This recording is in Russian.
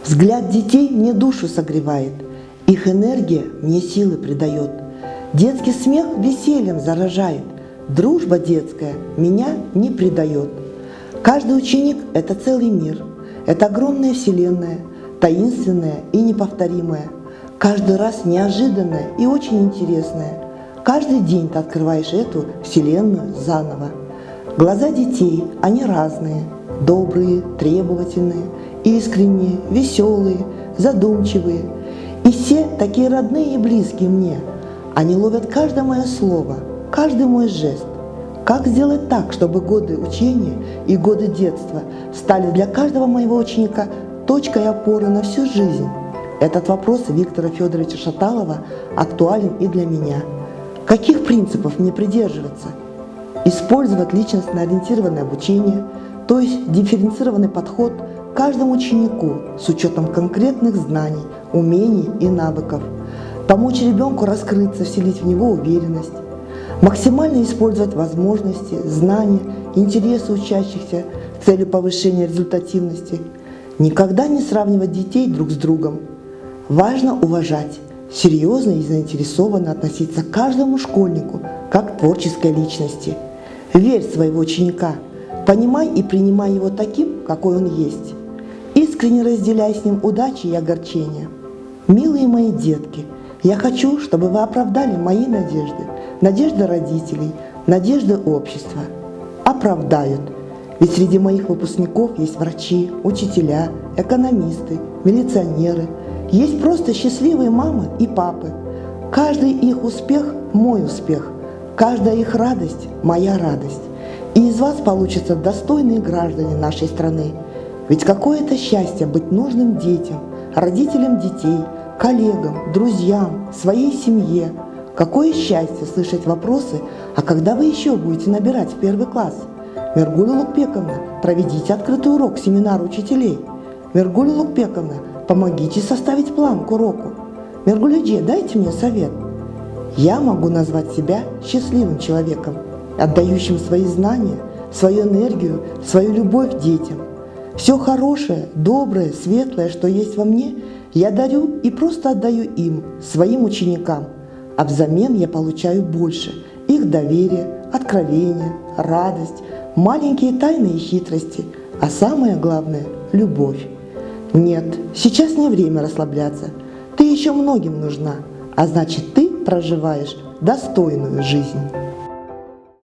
Взгляд детей мне душу согревает, их энергия мне силы придает. Детский смех весельем заражает, дружба детская меня не предает. Каждый ученик – это целый мир, это огромная вселенная, таинственная и неповторимая, каждый раз неожиданная и очень интересная. Каждый день ты открываешь эту вселенную заново. Глаза детей, они разные, добрые, требовательные, искренние, веселые, задумчивые. И все такие родные и близкие мне. Они ловят каждое мое слово, каждый мой жест. Как сделать так, чтобы годы учения и годы детства стали для каждого моего ученика точкой опоры на всю жизнь? Этот вопрос Виктора Федоровича Шаталова актуален и для меня. Каких принципов мне придерживаться? Использовать личностно-ориентированное обучение, то есть дифференцированный подход к каждому ученику с учетом конкретных знаний, умений и навыков. Помочь ребенку раскрыться, вселить в него уверенность. Максимально использовать возможности, знания, интересы учащихся с целью повышения результативности. Никогда не сравнивать детей друг с другом. Важно уважать, серьезно и заинтересованно относиться к каждому школьнику как к творческой личности. Верь в своего ученика, понимай и принимай его таким, какой он есть. Искренне разделяй с ним удачи и огорчения. Милые мои детки, я хочу, чтобы вы оправдали мои надежды, надежды родителей, надежды общества. Оправдают. Ведь среди моих выпускников есть врачи, учителя, экономисты, милиционеры. Есть просто счастливые мамы и папы. Каждый их успех – мой успех. Каждая их радость – моя радость. И из вас получатся достойные граждане нашей страны. Ведь какое это счастье быть нужным детям, родителям детей, коллегам, друзьям, своей семье. Какое счастье слышать вопросы, а когда вы еще будете набирать в первый класс? Миргуля Лукпековна, проведите открытый урок семинара учителей. Миргуля Лукпековна, помогите составить план к уроку. Миргулюдже, дайте мне совет. Я могу назвать себя счастливым человеком, отдающим свои знания, свою энергию, свою любовь детям. Все хорошее, доброе, светлое, что есть во мне, я дарю и просто отдаю им, своим ученикам. А взамен я получаю больше их доверия, откровения, радость, маленькие тайны и хитрости, а самое главное – любовь. Нет, сейчас не время расслабляться. Ты еще многим нужна, а значит, ты проживаешь достойную жизнь.